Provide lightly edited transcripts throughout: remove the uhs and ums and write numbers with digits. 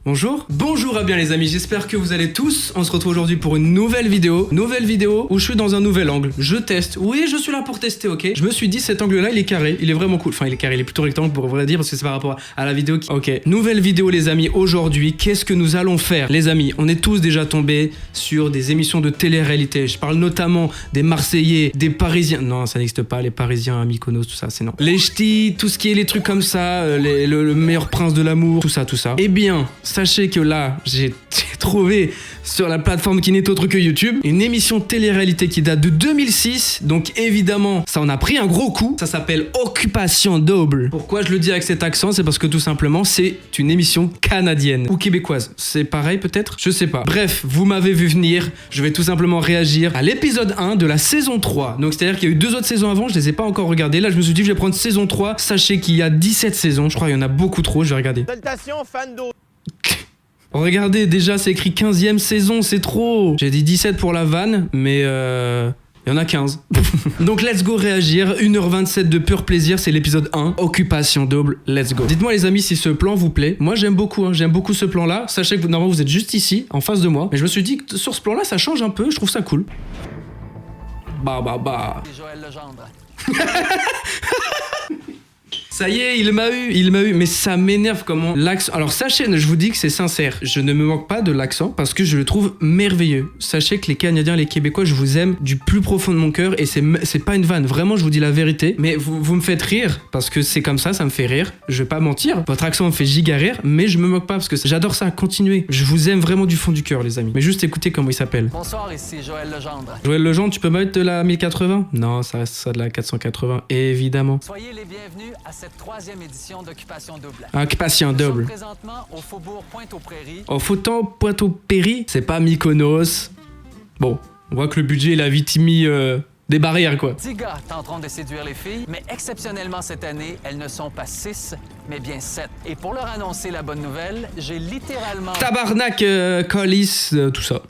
Bonjour à bien les amis, j'espère que vous allez tous. On se retrouve aujourd'hui pour une nouvelle vidéo où je suis dans un nouvel angle. Je teste, oui je suis là pour tester, ok. Je me suis dit cet angle là il est carré, il est vraiment cool. Enfin il est carré, il est plutôt rectangle pour vrai dire parce que c'est par rapport à la vidéo qui... Ok, nouvelle vidéo les amis, aujourd'hui qu'est-ce que nous allons faire? Les amis, on est tous déjà tombés sur des émissions de télé-réalité. Je parle notamment des Marseillais, des Parisiens. Non ça n'existe pas, les Parisiens à Mykonos, tout ça c'est non. Les ch'tis, tout ce qui est les trucs comme ça, le meilleur prince de l'amour, tout ça. Eh bien, sachez que là, j'ai trouvé sur la plateforme qui n'est autre que YouTube une émission télé-réalité qui date de 2006. Donc évidemment, ça en a pris un gros coup. Ça s'appelle Occupation Double. Pourquoi je le dis avec cet accent? C'est parce que tout simplement, c'est une émission canadienne ou québécoise. C'est pareil peut-être? Je sais pas. Bref, vous m'avez vu venir. Je vais tout simplement réagir à l'épisode 1 de la saison 3. Donc c'est-à-dire qu'il y a eu 2 autres saisons avant, je les ai pas encore regardées. Là, je me suis dit, je vais prendre saison 3. Sachez qu'il y a 17 saisons. Je crois qu'il y en a beaucoup trop. Je vais regarder. Salutations, fan d'eau. Regardez, déjà c'est écrit 15e saison, c'est trop. J'ai dit 17 pour la vanne, mais il y en a 15. Donc let's go réagir, 1h27 de pur plaisir, c'est l'épisode 1, Occupation Double, let's go. Dites-moi les amis si ce plan vous plaît. Moi j'aime beaucoup ce plan là. Sachez que normalement vous êtes juste ici, en face de moi. Mais je me suis dit que sur ce plan là ça change un peu, je trouve ça cool. Bah. Joël Legendre. Ça y est, il m'a eu, mais ça m'énerve comment l'accent... Alors sachez, je vous dis que c'est sincère, je ne me moque pas de l'accent parce que je le trouve merveilleux. Sachez que les Canadiens, les Québécois, je vous aime du plus profond de mon cœur et c'est pas une vanne, vraiment je vous dis la vérité. Mais vous me faites rire parce que c'est comme ça me fait rire, je vais pas mentir. Votre accent me fait giga rire, mais je me moque pas parce que j'adore ça, continuez. Je vous aime vraiment du fond du cœur les amis. Mais juste écoutez comment il s'appelle. Bonsoir, ici Joël Legendre. Joël Legendre, tu peux mettre de la 1080? Non, ça reste ça de la 480, évidemment. Soyez les bienvenus à cette 3e édition d'Occupation Double. Occupation Nous Double. sommes présentement au faubourg Pointe-aux-Prairies. Au Faubourg Pointe-aux-Prairies, c'est pas Mykonos. Bon, on voit que le budget il a vite mis des barrières quoi. 10 gars tenteront de séduire les filles, mais exceptionnellement cette année, elles ne sont pas 6, mais bien 7. Et pour leur annoncer la bonne nouvelle, j'ai littéralement... Tabarnak, colis, tout ça.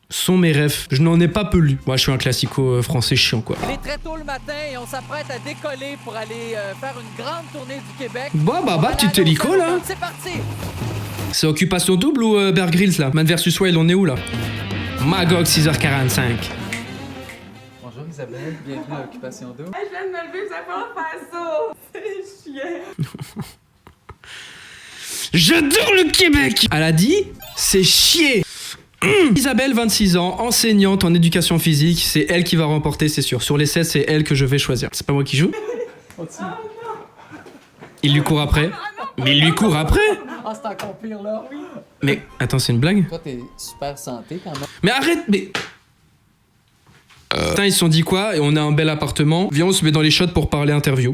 Sont mes refs. Je n'en ai pas peu lu. Moi, je suis un classico français chiant, quoi. Il est très tôt le matin et on s'apprête à décoller pour aller faire une grande tournée du Québec. Bah, tu hélico, là. C'est parti! C'est Occupation Double ou Bear Grylls, là? Man vs Wild, on est où, là? Magog, 6h45. Bonjour Isabelle, bienvenue à Occupation Double. Je viens de me lever, ça peut faire ça. C'est chiant. J'adore le Québec! Elle a dit, c'est chier! Isabelle, 26 ans, enseignante en éducation physique, c'est elle qui va remporter, c'est sûr. Sur les 7, c'est elle que je vais choisir. C'est pas moi qui joue. Il lui court après. Mais il lui court après. Ah, c'est encore pire là. Oui. Mais attends, c'est une blague? Toi, t'es super santé quand même. Mais arrête, mais... Putain, ils se sont dit quoi? Et on a un bel appartement. Viens, on se met dans les shots pour parler interview.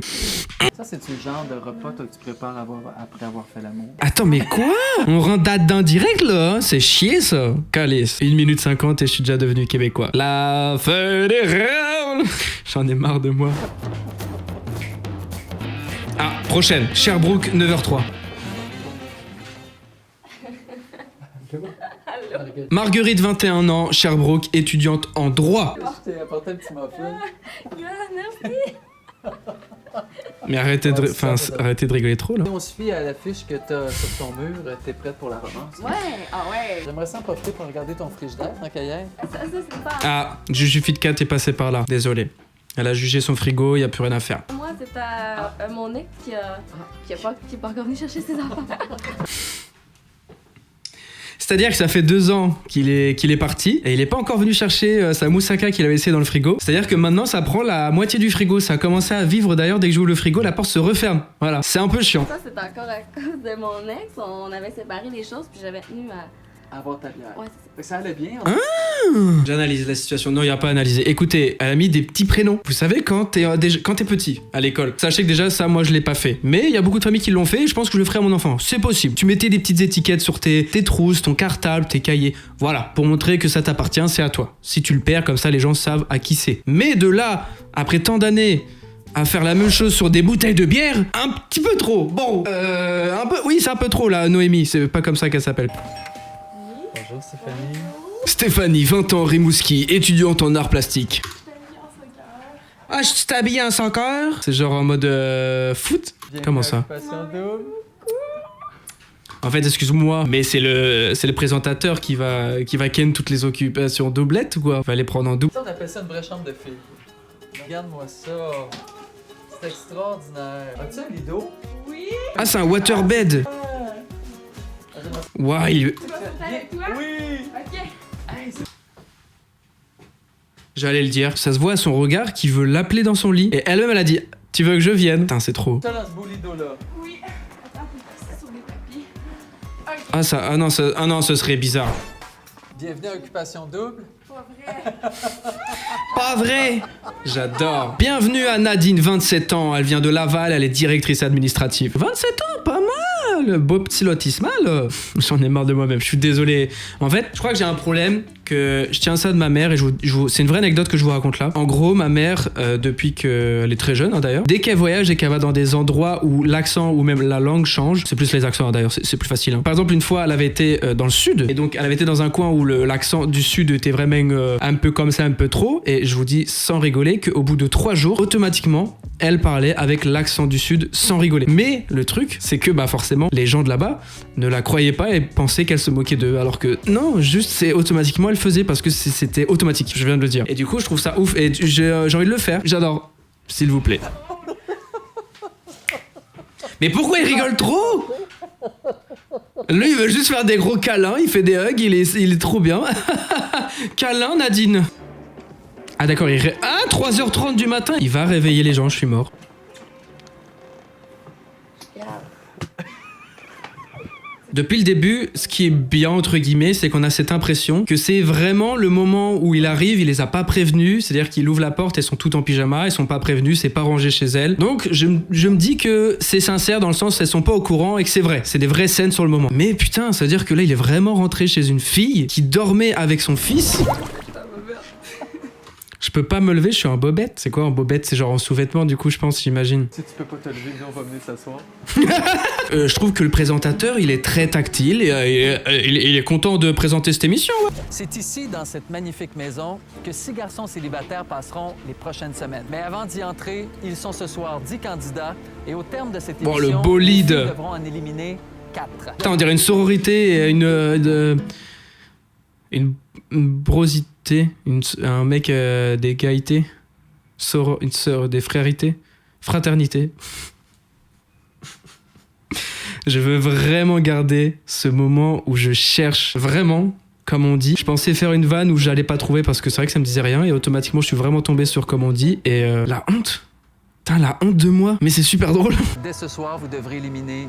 Ça, c'est-tu le genre de repas que tu prépares après avoir fait l'amour? Attends, mais quoi? On rend date d'un direct, là? C'est chier, ça. Calice. 1 minute 50 et je suis déjà devenu québécois. La fédérale. J'en ai marre de moi. Ah, prochaine. Sherbrooke, 9h03. Marguerite, 21 ans, Sherbrooke, étudiante en droit. Je t'ai apporté un petit muffin. Merci. Mais arrêtez de rigoler trop, là. On se fie à l'affiche que t'as sur ton mur, t'es prête pour la romance. Ouais, ah ouais. J'aimerais ça en profiter pour regarder ton frigidaire, tant qu'à hier. Ça c'est pas. Ah, Juju Fitcat est passé par là. Désolé. Elle a jugé son frigo, y a plus rien à faire. Moi, c'est mon ex qui est pas encore venu chercher ses enfants. C'est-à-dire que ça fait 2 ans qu'il est parti et il est pas encore venu chercher sa moussaka qu'il avait laissée dans le frigo. C'est-à-dire que maintenant ça prend la moitié du frigo. Ça a commencé à vivre d'ailleurs dès que j'ouvre le frigo, la porte se referme. Voilà, c'est un peu chiant. Ça, c'est encore à cause de mon ex. On avait séparé les choses, puis j'avais tenu à... Avoir ta bière. Ouais, c'est Ça allait bien. J'analyse la situation. Non, il n'y a pas à analyser. Écoutez, elle a mis des petits prénoms. Vous savez, quand t'es petit à l'école, sachez que déjà, ça, moi, je l'ai pas fait. Mais il y a beaucoup de familles qui l'ont fait et je pense que je le ferai à mon enfant. C'est possible. Tu mettais des petites étiquettes sur tes trousses, ton cartable, tes cahiers. Voilà, pour montrer que ça t'appartient, c'est à toi. Si tu le perds, comme ça, les gens savent à qui c'est. Mais de là, après tant d'années... à faire la même chose sur des bouteilles de bière, un petit peu trop. Bon, un peu, oui, c'est un peu trop là, Noémie, c'est pas comme ça qu'elle s'appelle. Bonjour Stéphanie. Stéphanie, 20 ans, Rimouski, étudiante en arts plastiques. Ah, je t'habille en soccer? C'est genre en mode foot? Comment ça? En fait, excuse-moi, mais c'est le présentateur qui va ken toutes les occupations doublettes ou quoi? Va les prendre en double. Ça, on appelle ça une vraie chambre de filles. Regarde-moi ça. C'est extraordinaire. As-tu un lido? Oui. Ah, c'est un waterbed. Waouh, il... Tu vas sortir avec toi? Oui! Ok. J'allais le dire. Ça se voit à son regard qu'il veut l'appeler dans son lit. Et elle-même, elle a dit, tu veux que je vienne? Putain, c'est trop. Ça dans ce beau lido-là. Oui. Attends, faut passer sur les papiers. Ok. Ah, ça, ah non, ce serait bizarre. Bienvenue à Occupation Double. Pas vrai. Pas vrai! J'adore. Bienvenue à Nadine, 27 ans. Elle vient de Laval, elle est directrice administrative. 27 ans, pas mal! Beau petit lotissement, là. J'en ai marre de moi-même, je suis désolé. En fait, je crois que j'ai un problème, que je tiens ça de ma mère, et c'est une vraie anecdote que je vous raconte là. En gros, ma mère, depuis qu'elle est très jeune, hein, d'ailleurs, dès qu'elle voyage et qu'elle va dans des endroits où l'accent ou même la langue change, c'est plus les accents, hein, d'ailleurs, c'est plus facile. Hein. Par exemple, une fois, elle avait été dans le sud, et donc elle avait été dans un coin où l'accent du sud était vraiment un peu comme ça, un peu trop, et je vous dis sans rigoler qu'au bout de 3 jours, automatiquement, elle parlait avec l'accent du sud sans rigoler. Mais le truc, c'est que bah forcément, les gens de là-bas ne la croyaient pas et pensaient qu'elle se moquait d'eux. Alors que non, juste c'est automatiquement elle faisait parce que c'était automatique, je viens de le dire. Et du coup, je trouve ça ouf et j'ai envie de le faire. J'adore. S'il vous plaît. Mais pourquoi il rigole trop? Lui, il veut juste faire des gros câlins, il fait des hugs, il est trop bien. Câlin, Nadine. Ah d'accord, 3h30 du matin, il va réveiller les gens, je suis mort. Depuis le début, ce qui est bien entre guillemets, c'est qu'on a cette impression que c'est vraiment le moment où il arrive, il les a pas prévenus, c'est-à-dire qu'il ouvre la porte, elles sont toutes en pyjama, elles sont pas prévenues, c'est pas rangé chez elles. Donc je me dis que c'est sincère dans le sens elles sont pas au courant et que c'est vrai, c'est des vraies scènes sur le moment. Mais putain, ça veut dire que là il est vraiment rentré chez une fille qui dormait avec son fils. Je peux pas me lever, je suis en bobette. C'est quoi en bobette? C'est genre en sous-vêtements du coup je pense, j'imagine. Si tu peux pas te lever, nous on va venir s'asseoir. Je trouve que le présentateur il est très tactile et il est content de présenter cette émission. Ouais. C'est ici, dans cette magnifique maison, que 6 garçons célibataires passeront les prochaines semaines. Mais avant d'y entrer, ils sont ce soir 10 candidats et au terme de cette émission, le bolide. les filles devront en éliminer 4. Putain, on dirait une sororité et une brosité, un mec d'égalité, une sœur des frérités, fraternité. Je veux vraiment garder ce moment où je cherche vraiment, comme on dit. Je pensais faire une vanne où j'allais pas trouver parce que c'est vrai que ça me disait rien et automatiquement je suis vraiment tombé sur comme on dit et la honte. Putain, la honte de moi. Mais c'est super drôle. Dès ce soir, vous devrez éliminer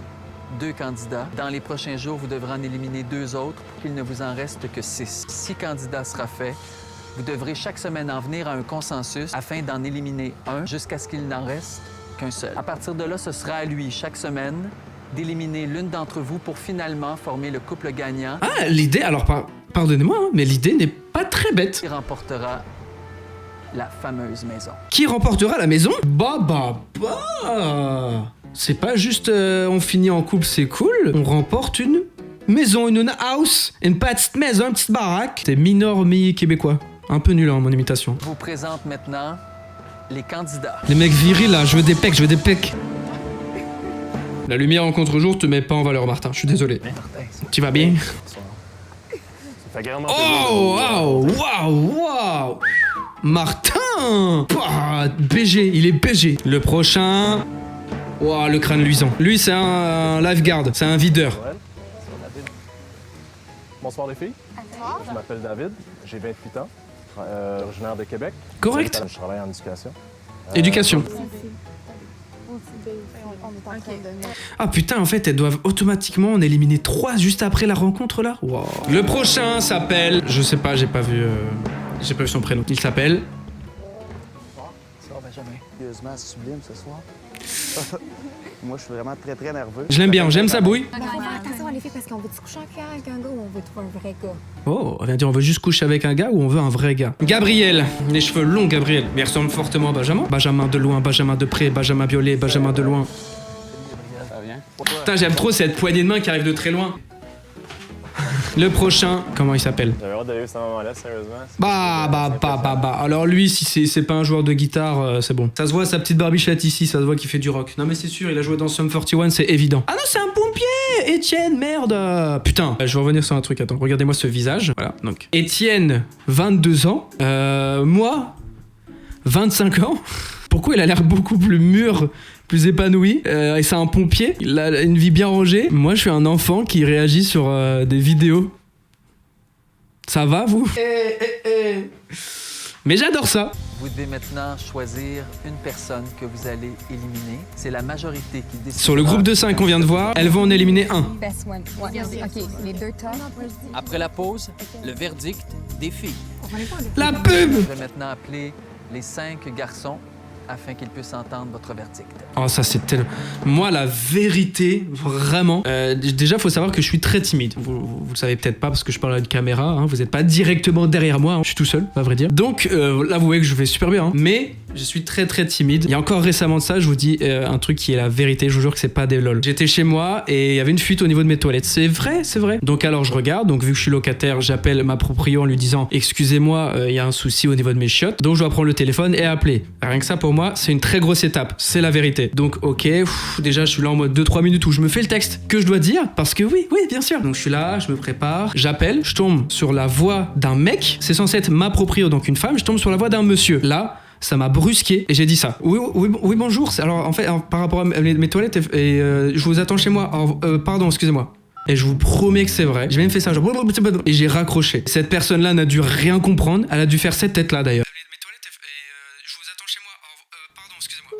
2 candidats. Dans les prochains jours, vous devrez en éliminer 2 autres pour qu'il ne vous en reste que 6. 6 candidats sera fait. Vous devrez chaque semaine en venir à un consensus afin d'en éliminer un jusqu'à ce qu'il n'en reste qu'un seul. À partir de là, ce sera à lui chaque semaine d'éliminer l'une d'entre vous pour finalement former le couple gagnant. Ah, l'idée, alors pardonnez-moi, hein, mais l'idée n'est pas très bête. Qui remportera la fameuse maison. Qui remportera la maison? Bah. C'est pas juste on finit en couple, c'est cool. On remporte une maison, une house, une petite maison, une petite baraque. C'est mi-nord, mi-québécois. Un peu nul, hein, mon imitation. Je vous présente maintenant les candidats. Les mecs virils, là, je veux des pecs. La lumière en contre-jour te met pas en valeur, Martin. Je suis désolé. Tu vas bien? Oh, waouh. Martin! Pouah, BG, il est BG. Le prochain... Wow, le crâne luisant. Lui, c'est un lifeguard, c'est un videur. Bonsoir les filles. Je m'appelle David, j'ai 28 ans, originaire de Québec. Correct. Je travaille en éducation. Éducation. Ah putain, en fait, elles doivent automatiquement en éliminer 3 juste après la rencontre là. Wow. Le prochain s'appelle... Je sais pas, j'ai pas vu son prénom. Il s'appelle... Sérieusement sublime ce soir. Moi, je suis vraiment très, très nerveux. Je l'aime bien, j'aime sa bouille. On va faire attention à les filles parce qu'on veut se coucher avec un gars ou on veut trouver un vrai gars? Oh, on vient de dire on veut juste coucher avec un gars ou on veut un vrai gars? Gabriel, les cheveux longs Gabriel, mais il ressemble fortement à Benjamin. Benjamin de loin, Benjamin de près, Benjamin violet, Benjamin de loin. Ça vient? Putain, j'aime trop cette poignée de main qui arrive de très loin. Le prochain, comment il s'appelle? J'avais hâte de vivre ce moment-là, sérieusement. Bah. Alors lui, si c'est pas un joueur de guitare, c'est bon. Ça se voit sa petite barbichette ici, ça se voit qu'il fait du rock. Non mais c'est sûr, il a joué dans Sum 41, c'est évident. Ah non, c'est un pompier, Étienne, merde. Putain, je vais revenir sur un truc, attends, regardez-moi ce visage. Voilà, donc. Étienne, 22 ans. Moi, 25 ans. Pourquoi il a l'air beaucoup plus mûr, plus épanoui, et c'est un pompier, il a une vie bien rangée. Moi, je suis un enfant qui réagit sur des vidéos. Ça va, vous? Mais j'adore ça. Vous devez maintenant choisir une personne que vous allez éliminer. C'est la majorité qui décide. Sur le groupe de 5 qu'on vient de voir, elles vont en éliminer un. Best one. Ouais, OK, les deux tops. Après la pause, le verdict des filles. La pub! Je vais maintenant appeler les 5 garçons afin qu'ils puissent entendre votre verdict. Oh, ça c'est tellement... Moi, la vérité, vraiment... déjà, faut savoir que je suis très timide. Vous le savez peut-être pas parce que je parle à une caméra. Hein. Vous n'êtes pas directement derrière moi. Hein. Je suis tout seul, à vrai dire. Donc, là, vous voyez que je fais super bien. Hein. Mais je suis très très timide. Il y a encore récemment de ça, je vous dis un truc qui est la vérité. Je vous jure que c'est pas des lol. J'étais chez moi et il y avait une fuite au niveau de mes toilettes. C'est vrai, c'est vrai. Donc alors, je regarde. Donc, vu que je suis locataire, j'appelle ma proprio en lui disant « Excusez-moi, il y a un souci au niveau de mes chiottes. » Donc, je dois prendre le téléphone et appeler. Rien que ça, pour moi, c'est une très grosse étape. C'est la vérité. Donc, ok, déjà, je suis là en mode 2-3 minutes où je me fais le texte que je dois dire parce que oui, bien sûr. Donc, je suis là, je me prépare, j'appelle, je tombe sur la voix d'un mec. C'est censé être ma proprio, donc une femme. Je tombe sur la voix d'un monsieur. Là, ça m'a brusqué et j'ai dit ça. Oui, bonjour. Alors, en fait, par rapport à mes toilettes, je vous attends chez moi. Pardon, excusez-moi. Et je vous promets que c'est vrai. J'ai même fait ça, genre... Et j'ai raccroché. Cette personne-là n'a dû rien comprendre. Elle a dû faire cette tête-là, d'ailleurs. Mes toilettes, je vous attends chez moi. Pardon, excusez-moi.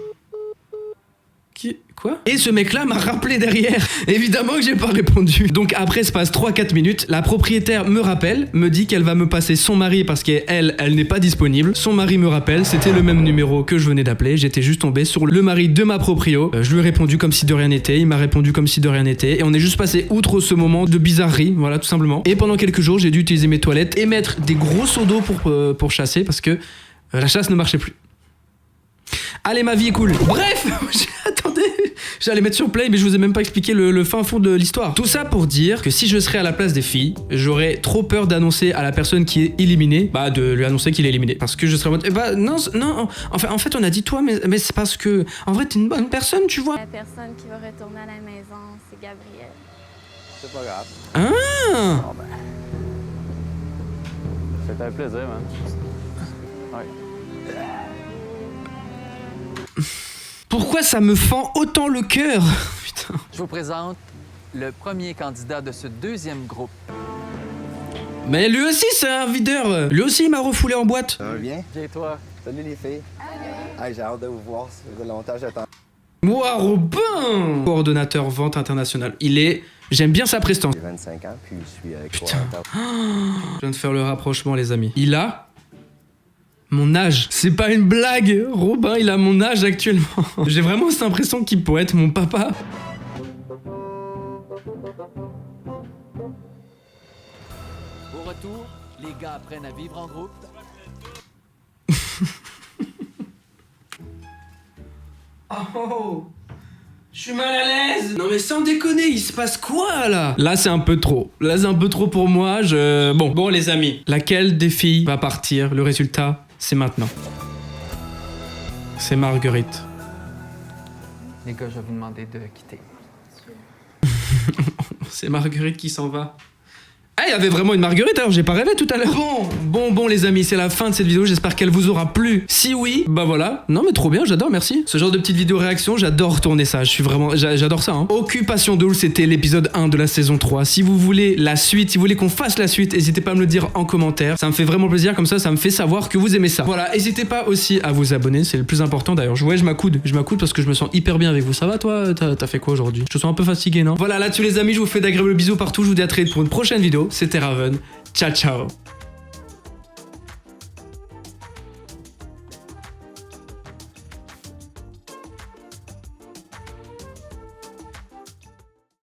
Quoi? Et ce mec-là m'a rappelé derrière. Évidemment que j'ai pas répondu. Donc après, se passe 3-4 minutes. La propriétaire me rappelle, me dit qu'elle va me passer son mari parce qu'elle n'est pas disponible. Son mari me rappelle, c'était le même numéro que je venais d'appeler. J'étais juste tombé sur le mari de ma proprio. Je lui ai répondu comme si de rien n'était. Il m'a répondu comme si de rien n'était. Et on est juste passé outre ce moment de bizarrerie, voilà, tout simplement. Et pendant quelques jours, j'ai dû utiliser mes toilettes et mettre des gros seaux d'eau pour chasser parce que la chasse ne marchait plus. Allez, ma vie est cool. Bref, attendez, j'allais mettre sur play, mais je vous ai même pas expliqué le fin fond de l'histoire. Tout ça pour dire que si je serais à la place des filles, j'aurais trop peur d'annoncer à la personne qui est éliminée, de lui annoncer qu'il est éliminé. Parce que je serais en mode, non, en fait, on a dit toi, mais c'est parce que, en vrai, t'es une bonne personne, tu vois. La personne qui va retourner à la maison, c'est Gabriel. C'est pas grave. Ah! Bon, ben... C'était un plaisir, man. Ouais. Pourquoi ça me fend autant le cœur? Putain. Je vous présente le premier candidat de ce deuxième groupe. Mais lui aussi, c'est un videur. Lui aussi, il m'a refoulé en boîte. Ça va bien? Et toi? Salut les filles. Hey, j'ai hâte de vous voir. Ça faisait longtemps que j'attends. Moi, Robin! Coordonnateur vente internationale. J'aime bien sa prestance. J'ai 25 ans, puis je suis avec Putain. Je viens de faire le rapprochement, les amis. Il a mon âge. C'est pas une blague. Robin, il a mon âge actuellement. J'ai vraiment cette impression qu'il pourrait être mon papa. Au retour, les gars apprennent à vivre en groupe. Oh, je suis mal à l'aise. Non mais sans déconner, il se passe quoi là? Là c'est un peu trop. Là c'est un peu trop pour moi. Bon les amis, laquelle des filles va partir? Le résultat, c'est maintenant. C'est Marguerite. Les gars, je vais vous demander de quitter. C'est Marguerite qui s'en va. Ah, il y avait vraiment une Marguerite, alors j'ai pas rêvé tout à l'heure. Bon les amis, c'est la fin de cette vidéo, j'espère qu'elle vous aura plu. Si oui, bah voilà. Non mais trop bien, j'adore, merci. Ce genre de petite vidéo réaction, j'adore tourner ça, j'adore ça. Hein. Occupation Double, c'était l'épisode 1 de la saison 3. Si vous voulez la suite, si vous voulez qu'on fasse la suite, n'hésitez pas à me le dire en commentaire. Ça me fait vraiment plaisir, comme ça me fait savoir que vous aimez ça. Voilà, n'hésitez pas aussi à vous abonner, c'est le plus important d'ailleurs. Je m'accoude parce que je me sens hyper bien avec vous. Ça va toi? T'as fait quoi aujourd'hui? Je te sens un peu fatigué, non? Voilà, là-dessus les amis, je vous fais d'agréables bisous partout, je vous dis à très vite pour une prochaine vidéo. C'était Raven. Ciao ciao.